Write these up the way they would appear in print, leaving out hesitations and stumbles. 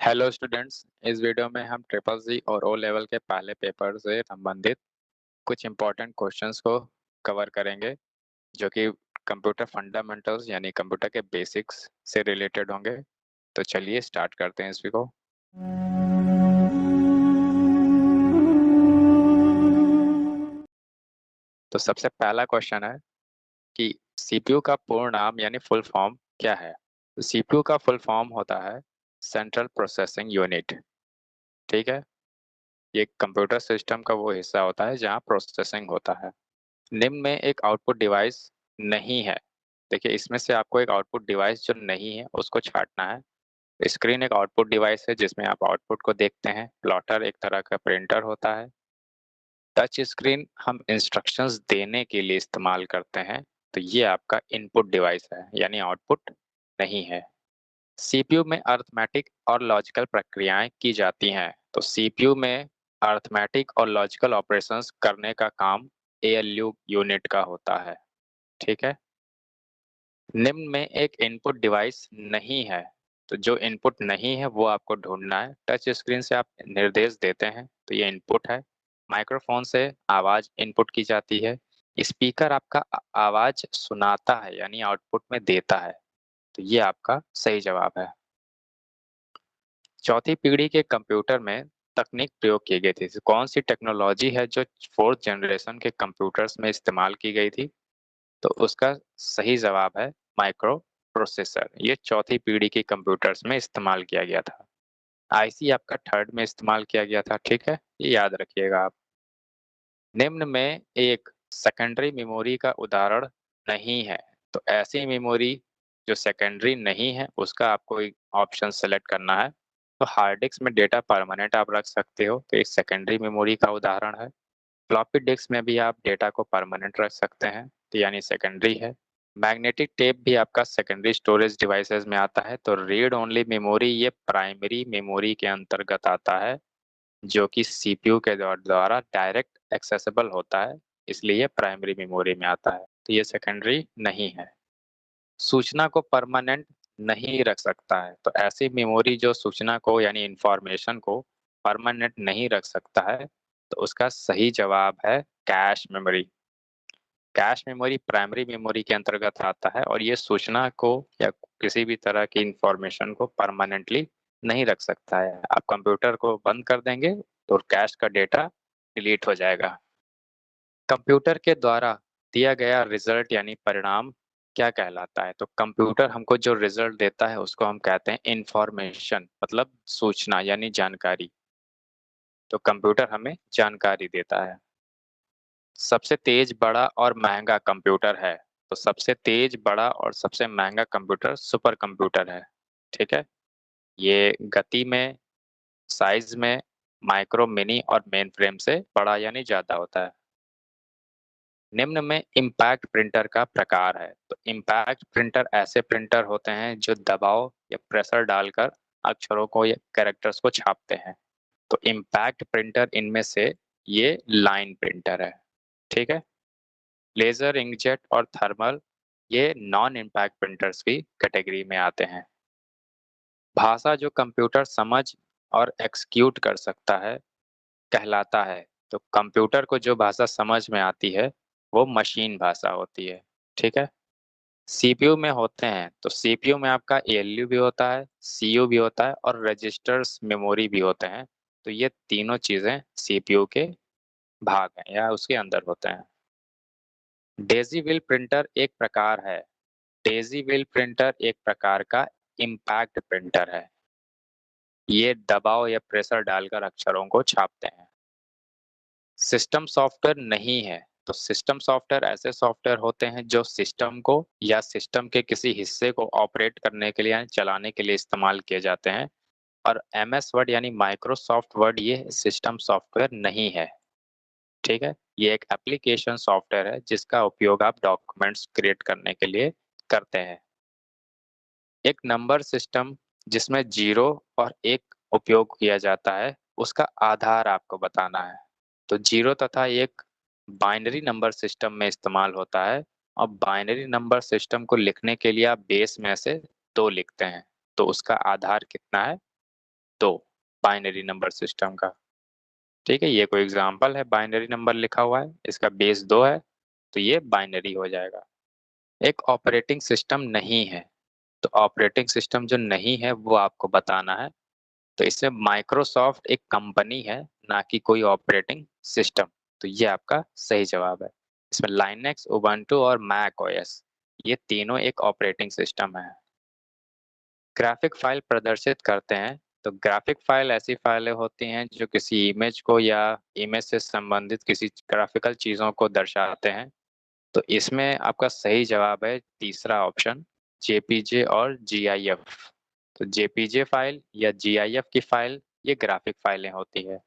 Hello students, इस video में हम ट्रिपल सी और ओ लेवल के पहले पेपर से संबंधित कुछ इम्पोर्टेंट क्वेश्चंस को कवर करेंगे जो कि कंप्यूटर फंडामेंटल्स यानी कंप्यूटर के बेसिक्स से रिलेटेड होंगे। तो चलिए स्टार्ट करते हैं इस वीडियो को। तो सबसे पहला क्वेश्चन है कि सीपीयू का पूर्ण नाम यानी फुल फॉर्म क्या है। तो सीपीयू का फुल फॉर्म होता है सेंट्रल प्रोसेसिंग यूनिट। ठीक है, ये कंप्यूटर सिस्टम का वो हिस्सा होता है जहाँ प्रोसेसिंग होता है। निम्न में एक आउटपुट डिवाइस नहीं है। देखिए, इसमें से आपको एक आउटपुट डिवाइस जो नहीं है उसको छांटना है। स्क्रीन एक आउटपुट डिवाइस है जिसमें आप आउटपुट को देखते हैं। प्लॉटर एक तरह का प्रिंटर होता है। टच स्क्रीन हम इंस्ट्रक्शंस देने के लिए इस्तेमाल करते हैं। तो ये आपका इनपुट डिवाइस है यानी आउटपुट नहीं है। सीपीयू में अर्थमेटिक और लॉजिकल प्रक्रियाएं की जाती हैं। तो सीपीयू में अर्थमेटिक और लॉजिकल ऑपरेशंस करने का काम एएलयू यूनिट का होता है। ठीक है, निम्न में एक इनपुट डिवाइस नहीं है। तो जो इनपुट नहीं है वो आपको ढूंढना है। टच स्क्रीन से आप निर्देश देते हैं तो ये इनपुट है। माइक्रोफोन से आवाज इनपुट की जाती है। स्पीकर आपका आवाज सुनाता है यानी आउटपुट में देता है। तो ये आपका सही जवाब है। चौथी पीढ़ी के कंप्यूटर में तकनीक प्रयोग की गई थी। कौन सी टेक्नोलॉजी है जो फोर्थ जनरेशन के कंप्यूटर्स में इस्तेमाल की गई थी? तो उसका सही जवाब है माइक्रो प्रोसेसर। ये चौथी पीढ़ी के कंप्यूटर्स में इस्तेमाल किया गया था। आईसी आपका थर्ड में इस्तेमाल किया गया था। ठीक है, ये याद रखिएगा आप। निम्न में एक सेकेंडरी मेमोरी का उदाहरण नहीं है। तो ऐसी मेमोरी जो सेकेंडरी नहीं है उसका आपको एक ऑप्शन सेलेक्ट करना है। तो हार्ड डिस्क में डेटा परमानेंट आप रख सकते हो, तो एक सेकेंडरी मेमोरी का उदाहरण है। फ्लॉपी डिस्क में भी आप डेटा को परमानेंट रख सकते हैं, तो यानी सेकेंडरी है। मैग्नेटिक टेप भी आपका सेकेंडरी स्टोरेज डिवाइसेस में आता है। तो रीड ओनली मेमोरी ये प्राइमरी मेमोरी के अंतर्गत आता है जो कि सीपीयू के द्वारा डायरेक्ट एक्सेसिबल होता है, इसलिए ये प्राइमरी मेमोरी में आता है। तो ये सेकेंडरी नहीं है। सूचना को परमानेंट नहीं रख सकता है। तो ऐसी मेमोरी जो सूचना को यानी इंफॉर्मेशन को परमानेंट नहीं रख सकता है, तो उसका सही जवाब है cache memory. Cache memory primary memory के अंतर्गत आता है और ये सूचना को या किसी भी तरह की इंफॉर्मेशन को परमानेंटली नहीं रख सकता है। आप कंप्यूटर को बंद कर देंगे तो कैश का डेटा डिलीट हो जाएगा। कंप्यूटर के द्वारा दिया गया रिजल्ट यानी परिणाम क्या कहलाता है? तो कंप्यूटर हमको जो रिजल्ट देता है उसको हम कहते हैं इंफॉर्मेशन, मतलब सूचना यानी जानकारी। तो कंप्यूटर हमें जानकारी देता है। सबसे तेज, बड़ा और महंगा कंप्यूटर है। तो सबसे तेज, बड़ा और सबसे महंगा कंप्यूटर सुपर कंप्यूटर है। ठीक है, ये गति में, साइज में माइक्रो, मिनी और मेन फ्रेम से बड़ा यानी ज्यादा होता है। निम्न में इम्पैक्ट प्रिंटर का प्रकार है। तो इम्पैक्ट प्रिंटर ऐसे प्रिंटर होते हैं जो दबाव या प्रेशर डालकर अक्षरों को या कैरेक्टर्स को छापते हैं। तो इम्पैक्ट प्रिंटर इनमें से ये लाइन प्रिंटर है। ठीक है, लेजर, इंकजेट और थर्मल ये नॉन इम्पैक्ट प्रिंटर्स की कैटेगरी में आते हैं। भाषा जो कंप्यूटर समझ और एक्सक्यूट कर सकता है कहलाता है। तो कंप्यूटर को जो भाषा समझ में आती है वो मशीन भाषा होती है। ठीक है, सीपीयू में होते हैं। तो सीपीयू में आपका एएलयू भी होता है, सीयू भी होता है और रजिस्टर्स मेमोरी भी होते हैं। तो ये तीनों चीजें सीपीयू के भाग हैं या उसके अंदर होते हैं। डेजी व्हील प्रिंटर एक प्रकार है। डेजी व्हील प्रिंटर एक प्रकार का इम्पैक्ट प्रिंटर है। ये दबाव या प्रेशर डालकर अक्षरों को छापते हैं। सिस्टम सॉफ्टवेयर नहीं है। तो सिस्टम सॉफ्टवेयर ऐसे सॉफ्टवेयर होते हैं जो सिस्टम को या सिस्टम के किसी हिस्से को ऑपरेट करने के लिए यानी चलाने के लिए इस्तेमाल किए जाते हैं। और एमएस वर्ड यानी माइक्रोसॉफ्ट वर्ड ये सिस्टम सॉफ्टवेयर नहीं है। ठीक है, ये एक एप्लीकेशन सॉफ्टवेयर है जिसका उपयोग आप डॉक्यूमेंट्स क्रिएट करने के लिए करते हैं। एक नंबर सिस्टम जिसमें 0 और 1 उपयोग किया जाता है उसका आधार आपको बताना है। तो 0 तथा 1 बाइनरी नंबर सिस्टम में इस्तेमाल होता है और बाइनरी नंबर सिस्टम को लिखने के लिए आप बेस में से 2 लिखते हैं। तो उसका आधार कितना है? 2 बाइनरी नंबर सिस्टम का। ठीक है, ये कोई एग्जांपल है, बाइनरी नंबर लिखा हुआ है, इसका बेस 2 है, तो ये बाइनरी हो जाएगा। एक ऑपरेटिंग सिस्टम नहीं है, तो ऑपरेटिंग सिस्टम जो नहीं है वो आपको बताना है। तो इसमें माइक्रोसॉफ्ट एक कंपनी है, ना कि कोई ऑपरेटिंग सिस्टम। तो ये आपका सही जवाब है। इसमें लाइनक्स, उबुंटू और मैक ओएस ये तीनों एक ऑपरेटिंग सिस्टम है। ग्राफिक फाइल प्रदर्शित करते हैं, तो ग्राफिक फाइल ऐसी फाइलें होती हैं जो किसी इमेज को या इमेज से संबंधित किसी ग्राफिकल चीज़ों को दर्शाते हैं। तो इसमें आपका सही जवाब है तीसरा ऑप्शन, जेपीजे और जीआईएफ। तो जेपीजे फाइल या जीआईएफ की फाइल ये ग्राफिक फाइलें होती है।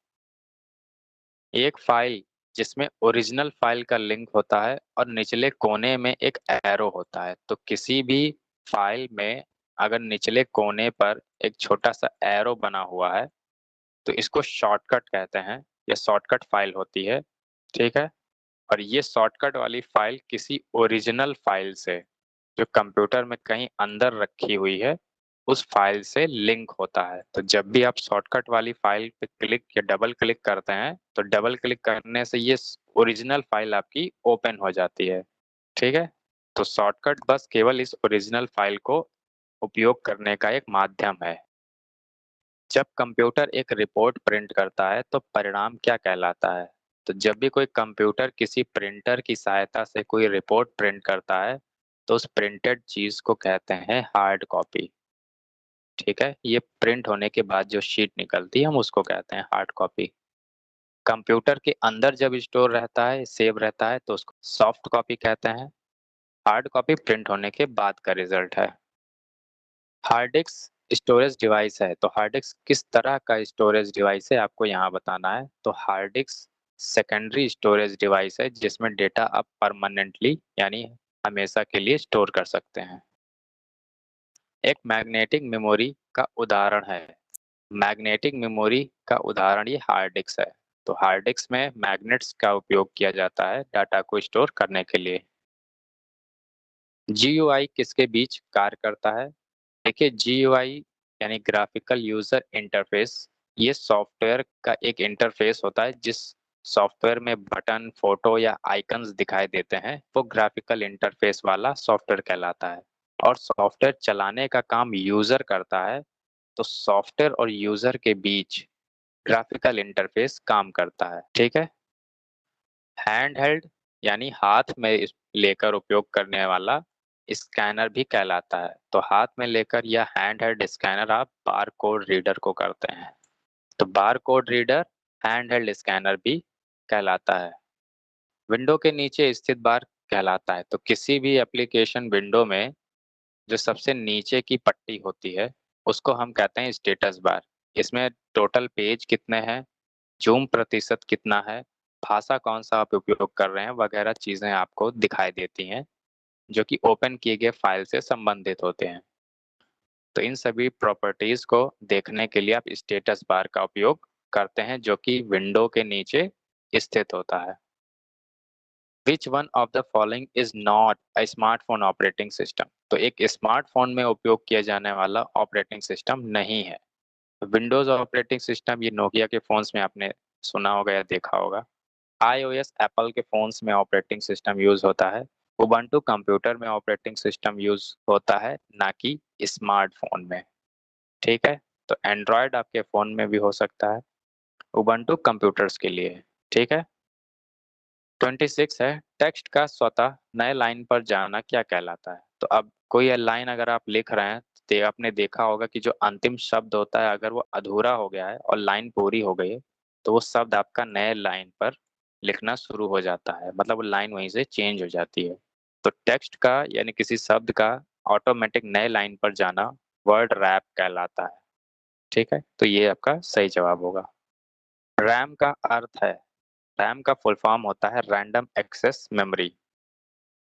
एक फाइल जिसमें ओरिजिनल फाइल का लिंक होता है और निचले कोने में एक एरो होता है। तो किसी भी फाइल में अगर निचले कोने पर एक छोटा सा एरो बना हुआ है तो इसको शॉर्टकट कहते हैं, या शॉर्टकट फाइल होती है। ठीक है, और ये शॉर्टकट वाली फाइल किसी ओरिजिनल फाइल से जो कंप्यूटर में कहीं अंदर रखी हुई है उस फाइल से लिंक होता है। तो जब भी आप शॉर्टकट वाली फाइल पे क्लिक या डबल क्लिक करते हैं तो डबल क्लिक करने से ये ओरिजिनल फाइल आपकी ओपन हो जाती है। ठीक है, तो शॉर्टकट बस केवल इस ओरिजिनल फाइल को उपयोग करने का एक माध्यम है। जब कंप्यूटर एक रिपोर्ट प्रिंट करता है तो परिणाम क्या कहलाता है? तो जब भी कोई कंप्यूटर किसी प्रिंटर की सहायता से कोई रिपोर्ट प्रिंट करता है तो उस प्रिंटेड चीज को कहते हैं हार्ड कॉपी। ठीक है, ये प्रिंट होने के बाद जो शीट निकलती है हम उसको कहते हैं हार्ड कॉपी। कंप्यूटर के अंदर जब स्टोर रहता है, सेव रहता है, तो उसको सॉफ्ट कॉपी कहते हैं। हार्ड कॉपी प्रिंट होने के बाद का रिजल्ट है। हार्ड डिस्क स्टोरेज डिवाइस है, तो हार्ड डिस्क किस तरह का स्टोरेज डिवाइस है आपको यहाँ बताना है। तो hard disk secondary storage device है जिसमें डेटा आप परमानेंटली यानी हमेशा के लिए स्टोर कर सकते हैं। एक मैग्नेटिक मेमोरी का उदाहरण है। मैग्नेटिक मेमोरी का उदाहरण ये हार्ड डिस्क है। तो हार्ड डिस्क में मैग्नेट्स का उपयोग किया जाता है डाटा को स्टोर करने के लिए। जीयूआई किसके बीच कार्य करता है? देखिए, जीयूआई यानी ग्राफिकल यूजर इंटरफेस, ये सॉफ्टवेयर का एक इंटरफेस होता है। जिस सॉफ्टवेयर में बटन, फोटो या आइकन्स दिखाई देते हैं वो ग्राफिकल इंटरफेस वाला सॉफ्टवेयर कहलाता है। और सॉफ्टवेयर चलाने का काम यूजर करता है। तो सॉफ्टवेयर और यूजर के बीच ग्राफिकल इंटरफेस काम करता है। ठीक है, हैंड हेल्ड यानी हाथ में लेकर उपयोग करने वाला स्कैनर भी कहलाता है। तो हाथ में लेकर या हैंड हेल्ड स्कैनर आप बार कोड रीडर को करते हैं। तो bar code reader hand held scanner भी कहलाता है। विंडो के नीचे स्थित बार कहलाता है। तो किसी भी एप्लीकेशन विंडो में जो सबसे नीचे की पट्टी होती है उसको हम कहते हैं स्टेटस बार। इसमें टोटल पेज कितने हैं, जूम प्रतिशत कितना है, भाषा कौन सा आप उपयोग कर रहे हैं वगैरह चीजें आपको दिखाई देती हैं जो कि ओपन किए गए फाइल से संबंधित होते हैं। तो इन सभी प्रॉपर्टीज को देखने के लिए आप स्टेटस बार का उपयोग करते हैं जो कि विंडो के नीचे स्थित होता है। Which one of the following is not a smartphone operating system? तो एक स्मार्टफोन में उपयोग किया जाने वाला ऑपरेटिंग सिस्टम नहीं है। विंडोज ऑपरेटिंग सिस्टम ये नोकिया के फोन्स में आपने सुना होगा या देखा होगा। आईओएस एप्पल के फोन्स में ऑपरेटिंग सिस्टम यूज होता है। उबुंटू कंप्यूटर में ऑपरेटिंग सिस्टम यूज होता है, ना कि स्मार्टफोन में। ठीक है, तो एंड्रॉयड आपके फोन में भी हो सकता है, उबुंटू कंप्यूटर्स के लिए है। ठीक है, 26 है, टेक्स्ट का स्वतः नए लाइन पर जाना क्या कहलाता है? तो अब कोई लाइन अगर आप लिख रहे हैं तो आपने देखा होगा कि जो अंतिम शब्द होता है अगर वो अधूरा हो गया है और लाइन पूरी हो गई है तो वो शब्द आपका नए लाइन पर लिखना शुरू हो जाता है, मतलब वो लाइन वहीं से चेंज हो जाती है। तो टेक्स्ट का यानी किसी शब्द का ऑटोमेटिक नए लाइन पर जाना वर्ड रैप कहलाता है। ठीक है, तो ये आपका सही जवाब होगा। रैम का अर्थ है, रैम का फुल फॉर्म होता है random access memory.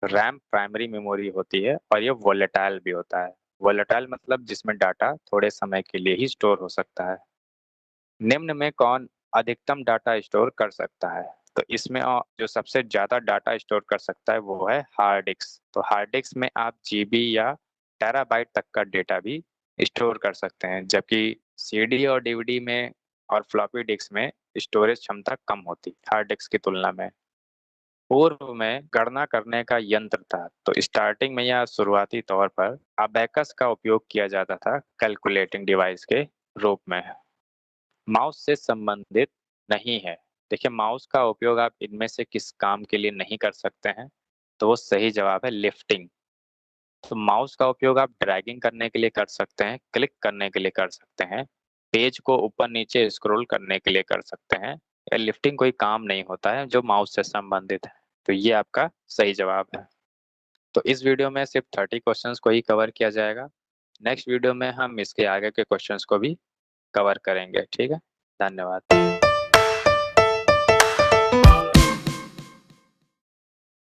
RAM primary memory होती है और ये वोलेटाइल भी होता है। वोलेटाइल मतलब जिसमें डाटा थोड़े समय के लिए ही स्टोर हो सकता है। निम्न में कौन अधिकतम डाटा स्टोर कर सकता है? तो इसमें जो सबसे ज्यादा डाटा स्टोर कर सकता है वो है हार्ड डिस्क। तो हार्ड डिस्क में आप जीबी या टेराबाइट तक का डेटा भी स्टोर कर सकते हैं, जबकि सीडी और डीवीडी में और फ्लॉपी डिस्क में स्टोरेज क्षमता कम होती हार्ड डिस्क की तुलना में। पूर्व में गणना करने का यंत्र था, तो स्टार्टिंग में या शुरुआती तौर पर अबेकस का उपयोग किया जाता था कैलकुलेटिंग डिवाइस के रूप में। माउस से संबंधित नहीं है। देखिए, माउस का उपयोग आप इनमें से किस काम के लिए नहीं कर सकते हैं? तो वो सही जवाब है लिफ्टिंग। तो माउस का उपयोग आप ड्रैगिंग करने के लिए कर सकते हैं, क्लिक करने के लिए कर सकते हैं, पेज को ऊपर नीचे स्क्रॉल करने के लिए कर सकते हैं, या लिफ्टिंग कोई काम नहीं होता है जो माउस से संबंधित है। तो ये आपका सही जवाब है। तो इस वीडियो में सिर्फ 30 क्वेश्चंस को ही कवर किया जाएगा। नेक्स्ट वीडियो में हम इसके आगे के क्वेश्चंस को भी कवर करेंगे। ठीक है, धन्यवाद।